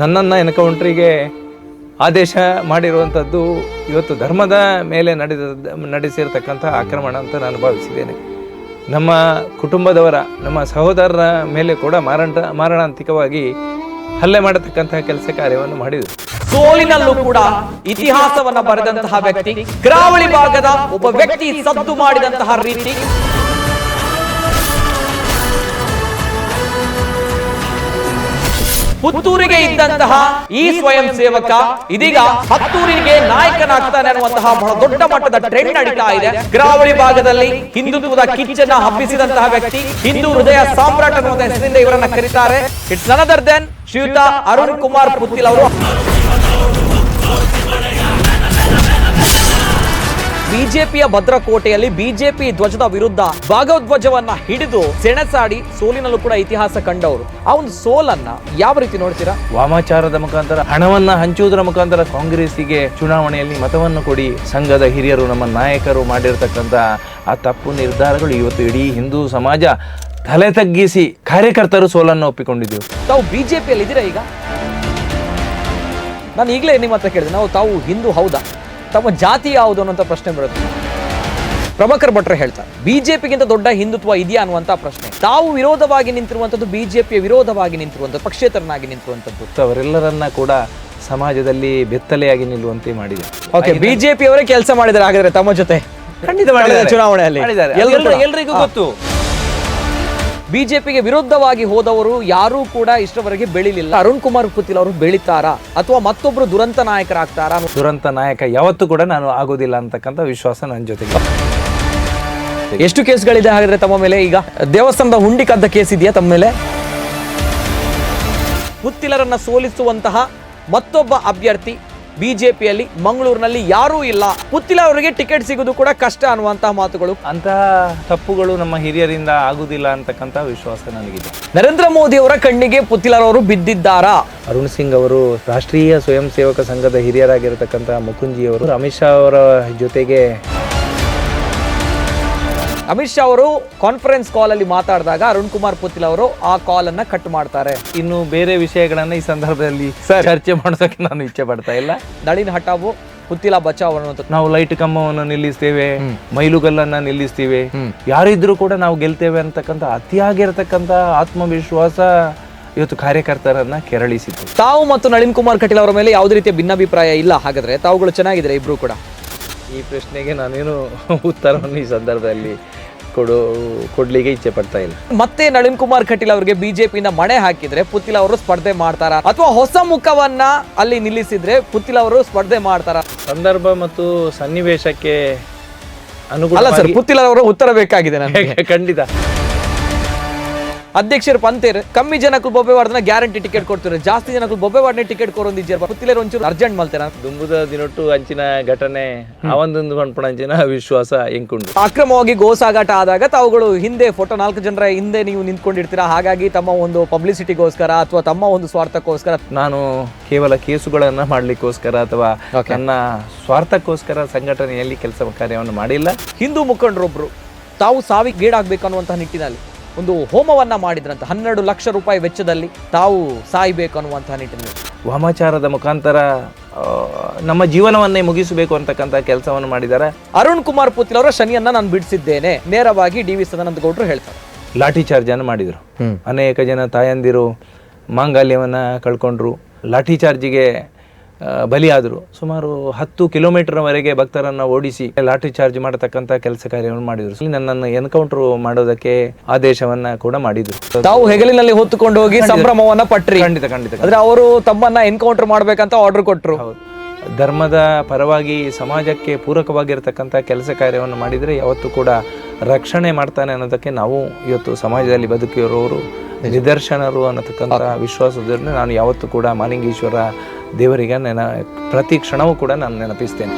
ನನ್ನನ್ನು ಎನ್ಕೌಂಟ್ರಿಗೆ ಆದೇಶ ಮಾಡಿರುವಂಥದ್ದು ಇವತ್ತು ಧರ್ಮದ ಮೇಲೆ ನಡೆಸಿರ್ತಕ್ಕಂಥ ಆಕ್ರಮಣ ಅಂತ ನಾನು ಭಾವಿಸಿದ್ದೇನೆ. ನಮ್ಮ ಕುಟುಂಬದವರ, ನಮ್ಮ ಸಹೋದರರ ಮೇಲೆ ಕೂಡ ಮಾರಣಾಂತಿಕವಾಗಿ ಹಲ್ಲೆ ಮಾಡತಕ್ಕಂತಹ ಕೆಲಸ ಕಾರ್ಯವನ್ನು ಮಾಡಿದರು. ಸೋಲಿನಲ್ಲೂ ಕೂಡ ಇತಿಹಾಸವನ್ನ ಬರೆದಂತಹ ವ್ಯಕ್ತಿ, ಕರಾವಳಿ ಭಾಗದ ಒಬ್ಬ ವ್ಯಕ್ತಿ ಸದ್ದು ಮಾಡಿದಂತಹ ರೀತಿ, ಪುತ್ತೂರಿಗೆ ಇದ್ದಂತಹ ಈ ಸ್ವಯಂ ಸೇವಕ ಇದೀಗ ಹತ್ತೂರಿಗೆ ನಾಯಕನಾಗ್ತಾನೆ ಅನ್ನುವಂತಹ ಬಹಳ ದೊಡ್ಡ ಮಟ್ಟದ ಟ್ರೆಂಡ್ ನಡೀತಾ ಇದೆ. ಕರಾವಳಿ ಭಾಗದಲ್ಲಿ ಹಿಂದುತ್ವದ ಕಿಚ್ಚನ್ನ ಹಬ್ಬಿಸಿದಂತಹ ವ್ಯಕ್ತಿ, ಹಿಂದೂ ಹೃದಯ ಸಾಮ್ರಾಟ್ ಅನ್ನುವಂಥ ಹೆಸರಿನಿಂದ ಇವರನ್ನ ಕರೀತಾರೆ. ಇಟ್ಸ್ ನನ್ ಅದರ್ ದೆನ್ ಶ್ರೀಯುತ ಅರುಣ್ ಕುಮಾರ್ ಪುತ್ತಿಲ್ ಅವರು. ಬಿಜೆಪಿಯ ಭದ್ರಕೋಟೆಯಲ್ಲಿ ಬಿಜೆಪಿ ಧ್ವಜದ ವಿರುದ್ಧ ಭಾಗವಧ್ವಜವನ್ನ ಹಿಡಿದು ಸೆಣಸಾಡಿ ಸೋಲಿನಲ್ಲೂ ಕೂಡ ಇತಿಹಾಸ ಕಂಡವರು. ಆ ಒಂದು ಸೋಲನ್ನ ಯಾವ ರೀತಿ ನೋಡ್ತೀರಾ? ವಾಮಾಚಾರದ ಮುಖಾಂತರ, ಹಣವನ್ನ ಹಂಚುವುದರ ಮುಖಾಂತರ ಕಾಂಗ್ರೆಸ್ಸಿಗೆ ಚುನಾವಣೆಯಲ್ಲಿ ಮತವನ್ನು ಕೊಡಿ ಸಂಘದ ಹಿರಿಯರು, ನಮ್ಮ ನಾಯಕರು ಮಾಡಿರ್ತಕ್ಕಂಥ ಆ ತಪ್ಪು ನಿರ್ಧಾರಗಳು ಇವತ್ತು ಇಡೀ ಹಿಂದೂ ಸಮಾಜ ತಲೆ ತಗ್ಗಿಸಿ ಕಾರ್ಯಕರ್ತರು ಸೋಲನ್ನು ಒಪ್ಪಿಕೊಂಡಿದ್ದೆವು. ತಾವು ಬಿಜೆಪಿಯಲ್ಲಿ ಇದ್ದೀರಾ ಈಗ? ನಾನು ಈಗಲೇ ನಿಮ್ಮ ಹತ್ರ ಕೇಳಿದೆ, ತಾವು ಹಿಂದೂ ಹೌದಾ, ತಮ್ಮ ಜಾತಿ ಯಾವುದು ಅನ್ನುವಂಥ ಪ್ರಶ್ನೆ ಬರುತ್ತೆ. ಪ್ರಭಾಕರ್ ಭಟ್ರೆ ಹೇಳ್ತಾರೆ ಬಿಜೆಪಿಗಿಂತ ದೊಡ್ಡ ಹಿಂದುತ್ವ ಇದೆಯಾ ಅನ್ನುವಂಥ ಪ್ರಶ್ನೆ. ತಾವು ವಿರೋಧವಾಗಿ ನಿಂತಿರುವಂಥದ್ದು, ಬಿಜೆಪಿಯ ವಿರೋಧವಾಗಿ ನಿಂತಿರುವಂಥದ್ದು, ಪಕ್ಷೇತರನಾಗಿ ನಿಂತಿರುವಂಥದ್ದು. ಅವರೆಲ್ಲರನ್ನ ಕೂಡ ಸಮಾಜದಲ್ಲಿ ಬೆತ್ತಲೆಯಾಗಿ ನಿಲ್ಲುವಂತೆ ಮಾಡಿದೆ. ಓಕೆ, ಬಿಜೆಪಿ ಅವರೇ ಕೆಲಸ ಮಾಡಿದ್ದಾರೆ ಹಾಗಾದ್ರೆ ತಮ್ಮ ಜೊತೆ? ಖಂಡಿತ ಮಾಡಿದ್ದಾರೆ, ಚುನಾವಣೆಯಲ್ಲಿ ಎಲ್ರಿಗೂ ಗೊತ್ತು. ಬಿಜೆಪಿಗೆ ವಿರುದ್ಧವಾಗಿ ಹೋದವರು ಯಾರೂ ಕೂಡ ಇಷ್ಟವರೆಗೆ ಬೆಳಿಲಿಲ್ಲ. ಅರುಣ್ ಕುಮಾರ್ ಪುತ್ತಿಲ್ ಅವರು ಬೆಳಿತಾರಾ ಅಥವಾ ಮತ್ತೊಬ್ರು ದುರಂತ ನಾಯಕರಾಗ್ತಾರಾ? ದುರಂತ ನಾಯಕ ಯಾವತ್ತೂ ಕೂಡ ನಾನು ಆಗೋದಿಲ್ಲ ಅಂತಕ್ಕಂಥ ವಿಶ್ವಾಸ ನನ್ನ ಜೊತೆಗೆ. ಎಷ್ಟು ಕೇಸ್ಗಳಿದೆ ಹಾಗಾದ್ರೆ ತಮ್ಮ ಮೇಲೆ? ಈಗ ದೇವಸ್ಥಾನದ ಹುಂಡಿ ಕದ್ದ ಕೇಸ್ ಇದೆಯಾ ತಮ್ಮ ಮೇಲೆ? ಪುತ್ತಿಲರನ್ನ ಸೋಲಿಸುವಂತಹ ಮತ್ತೊಬ್ಬ ಅಭ್ಯರ್ಥಿ ಬಿಜೆಪಿಯಲ್ಲಿ ಮಂಗಳೂರಿನಲ್ಲಿ ಯಾರೂ ಇಲ್ಲ. ಪುತ್ತಿಲ ಅವರಿಗೆ ಟಿಕೆಟ್ ಸಿಗೋದು ಕೂಡ ಕಷ್ಟ ಅನ್ನುವಂತಹ ಮಾತುಗಳು. ಅಂತಹ ತಪ್ಪುಗಳು ನಮ್ಮ ಹಿರಿಯರಿಂದ ಆಗುದಿಲ್ಲ ಅಂತಕ್ಕಂಥ ವಿಶ್ವಾಸ ನನಗಿದೆ. ನರೇಂದ್ರ ಮೋದಿ ಅವರ ಕಣ್ಣಿಗೆ ಪುತ್ತಿಲರವರು ಬಿದ್ದಿದ್ದಾರಾ? ಅರುಣ್ ಸಿಂಗ್ ಅವರು ರಾಷ್ಟ್ರೀಯ ಸ್ವಯಂ ಸೇವಕ ಸಂಘದ ಹಿರಿಯರಾಗಿರತಕ್ಕಂಥ ಮುಕುಂಜಿ ಅವರು ಅಮಿತ್ ಶಾ ಅವರ ಜೊತೆಗೆ ಅಮಿತ್ ಶಾ ಅವರು ಕಾನ್ಫರೆನ್ಸ್ ಕಾಲ್ ಅಲ್ಲಿ ಮಾತಾಡಿದಾಗ ಅರುಣ್ ಕುಮಾರ್ ಪುತ್ತಿಲ್ ಅವರು ಆ ಕಾಲ್ ಅನ್ನ ಕಟ್ ಮಾಡ್ತಾರೆ. ಇನ್ನು ಬೇರೆ ವಿಷಯಗಳನ್ನ ಈ ಸಂದರ್ಭದಲ್ಲಿ ಚರ್ಚೆ ಮಾಡೋದಕ್ಕೆ ನಾನು ಇಚ್ಛೆ ಪಡ್ತಾ ಇಲ್ಲ. ನಳಿನ್ ಹಠಾವು ಪುತ್ತಿಲ ಬಚಾವ್ ಅನ್ನುವಂಥದ್ದು. ನಾವು ಲೈಟ್ ಕಂಬವನ್ನು ನಿಲ್ಲಿಸ್ತೇವೆ, ಮೈಲುಗಲ್ಲನ್ನ ನಿಲ್ಲಿಸ್ತೇವೆ, ಯಾರಿದ್ರು ಕೂಡ ನಾವು ಗೆಲ್ತೇವೆ ಅಂತಕ್ಕಂಥ ಅತಿಯಾಗಿರತಕ್ಕಂಥ ಆತ್ಮವಿಶ್ವಾಸ ಇವತ್ತು ಕಾರ್ಯಕರ್ತರನ್ನ ಕೆರಳಿಸಿತು. ತಾವು ಮತ್ತು ನಳಿನ್ ಕುಮಾರ್ ಕಟೀಲ್ ಅವರ ಮೇಲೆ ಯಾವುದೇ ರೀತಿಯ ಭಿನ್ನಾಭಿಪ್ರಾಯ ಇಲ್ಲ ಹಾಗಾದ್ರೆ? ತಾವುಗಳು ಚೆನ್ನಾಗಿದ್ದಾರೆ ಇಬ್ರು ಕೂಡ? ಈ ಪ್ರಶ್ನೆಗೆ ನಾನೇನು ಉತ್ತರವನ್ನು ಈ ಸಂದರ್ಭದಲ್ಲಿ ಕೊಡ್ಲಿಕ್ಕೆ ಇಚ್ಛೆ ಪಡ್ತಾ ಇಲ್ಲ. ಮತ್ತೆ ನಳಿನ್ ಕುಮಾರ್ ಕಟೀಲ್ ಅವರಿಗೆ ಬಿಜೆಪಿಯಿಂದ ಮಣೆ ಹಾಕಿದ್ರೆ ಪುತ್ತಿಲ ಅವರು ಸ್ಪರ್ಧೆ ಮಾಡ್ತಾರಾ ಅಥವಾ ಹೊಸ ಮುಖವನ್ನ ಅಲ್ಲಿ ನಿಲ್ಲಿಸಿದ್ರೆ ಪುತ್ತಿಲ ಅವರು ಸ್ಪರ್ಧೆ ಮಾಡ್ತಾರಾ? ಸಂದರ್ಭ ಮತ್ತು ಸನ್ನಿವೇಶಕ್ಕೆ ಅನುಕೂಲ. ಅಲ್ಲ ಸರ್, ಪುತ್ತಿಲ ಅವರ ಉತ್ತರ ಬೇಕಾಗಿದೆ ನನಗೆ. ಖಂಡಿತ. ಅಧ್ಯಕ್ಷರು ಪಂತೇರ್ ಕಮ್ಮಿ ಜನಕ್ಕೂ ಬೊಬ್ಬೆವಾಡ್ದನ್ನ ಗ್ಯಾರಂಟಿ ಟಿಕೆಟ್ ಕೊಡ್ತಾರೆ, ಜಾಸ್ತಿ ಜನಕ್ಕೂ ಬೊಬ್ಬೆವಾಡ್ನೆ ಟಿಕೆಟ್ ಕೊರೊಂದಿದ್ದಾರೆ. ಪುತ್ತಿಲೇರು ಒಂಚೂರು ಅರ್ಜೆಂಟ್ ಮಲ್ತೇನ ದುಂಬುದ ದಿನೊಟ್ಟು ಅಂಚಿನ ಘಟನೆ ಅವೊಂದು ಅಂಚಿನ ವಿಶ್ವಾಸ ಎಂಕುಂಡು. ಅಕ್ರಮವಾಗಿ ಗೋಸಾಗಾಟ ಆದಾಗ ತಾವುಗಳು ಹಿಂದೆ ಫೋಟೋ 4 ಜನರ ಹಿಂದೆ ನೀವು ನಿಂತ್ಕೊಂಡಿರ್ತೀರಾ, ಹಾಗಾಗಿ ತಮ್ಮ ಒಂದು ಪಬ್ಲಿಸಿಟಿಗೋಸ್ಕರ ಅಥವಾ ತಮ್ಮ ಒಂದು ಸ್ವಾರ್ಥಕ್ಕೋಸ್ಕರ ನಾನು ಕೇವಲ ಕೇಸುಗಳನ್ನ ಮಾಡ್ಲಿಕ್ಕೋಸ್ಕರ ಅಥವಾ ನನ್ನ ಸ್ವಾರ್ಥಕ್ಕೋಸ್ಕರ ಸಂಘಟನೆಯಲ್ಲಿ ಕೆಲಸ ಕಾರ್ಯವನ್ನು ಮಾಡಿಲ್ಲ. ಹಿಂದೂ ಮುಖಂಡರೊಬ್ರು ತಾವು ಸಾವಿಗೆ ಗೀಡಾಗಬೇಕು ಅನ್ನುವಂತಹ ನಿಟ್ಟಿನಲ್ಲಿ ಒಂದು ಹೋಮವನ್ನ ಮಾಡಿದ್ರಂತ. 12 ಲಕ್ಷ ರೂಪಾಯಿ ವೆಚ್ಚದಲ್ಲಿ ತಾವು ಸಾಯ್ಬೇಕು ಅನ್ನುವಂತಹ ನಿಟ್ಟಿನಲ್ಲಿ ವಾಮಾಚಾರದ ಮುಖಾಂತರ ನಮ್ಮ ಜೀವನವನ್ನೇ ಮುಗಿಸಬೇಕು ಅಂತಕ್ಕಂಥ ಕೆಲಸವನ್ನು ಮಾಡಿದ್ದಾರೆ. ಅರುಣ್ ಕುಮಾರ್ ಪುತ್ತಿಲ್ ಅವರ ಶನಿಯನ್ನ ನಾನು ಬಿಡಿಸಿದ್ದೇನೆ ನೇರವಾಗಿ ಡಿ.ವಿ. ಸದಾನಂದ ಗೌಡರು ಹೇಳ್ತಾರೆ. ಲಾಠಿ ಚಾರ್ಜ್ ಅನ್ನು ಮಾಡಿದರು. ಅನೇಕ ಜನ ತಾಯಂದಿರು ಮಾಂಗಲ್ಯವನ್ನ ಕಳ್ಕೊಂಡ್ರು, ಲಾಠಿ ಚಾರ್ಜಿಗೆ ಬಲಿಯಾದರು. ಸುಮಾರು 10 ಕಿಲೋಮೀಟರ್ವರೆಗೆ ಭಕ್ತರನ್ನ ಓಡಿಸಿ ಲಾಠಿ ಚಾರ್ಜ್ ಮಾಡತಕ್ಕಂಥ ಕೆಲಸ ಕಾರ್ಯವನ್ನು ಮಾಡಿದ್ರು. ನನ್ನನ್ನು ಎನ್ಕೌಂಟರ್ ಮಾಡೋದಕ್ಕೆ ಆದೇಶವನ್ನ ಕೂಡ ಮಾಡಿದ್ರು. ತಾವು ಹೆಗಲಿನಲ್ಲಿ ಹೊತ್ತುಕೊಂಡು ಹೋಗಿ ಸಂಭ್ರಮವನ್ನ ಪಟ್ರಿ? ಖಂಡಿತ ಖಂಡಿತ. ಅಂದ್ರೆ ಅವರು ತಮ್ಮನ್ನ ಎನ್ಕೌಂಟರ್ ಮಾಡ್ಬೇಕಂತ ಆರ್ಡರ್ ಕೊಟ್ಟರು. ಧರ್ಮದ ಪರವಾಗಿ ಸಮಾಜಕ್ಕೆ ಪೂರಕವಾಗಿರ್ತಕ್ಕಂಥ ಕೆಲಸ ಕಾರ್ಯವನ್ನು ಮಾಡಿದರೆ ಯಾವತ್ತೂ ಕೂಡ ರಕ್ಷಣೆ ಮಾಡ್ತಾನೆ ಅನ್ನೋದಕ್ಕೆ ನಾವು ಇವತ್ತು ಸಮಾಜದಲ್ಲಿ ಬದುಕಿರೋರು ನಿದರ್ಶನರು ಅನ್ನತಕ್ಕಂಥ ವಿಶ್ವಾಸದಿಂದ ನಾನು ಯಾವತ್ತೂ ಕೂಡ ಮಾಲಿಂಗೇಶ್ವರ ದೇವರಿಗೆ ಪ್ರತಿ ಕ್ಷಣವೂ ಕೂಡ ನಾನು ನೆನಪಿಸ್ತೇನೆ.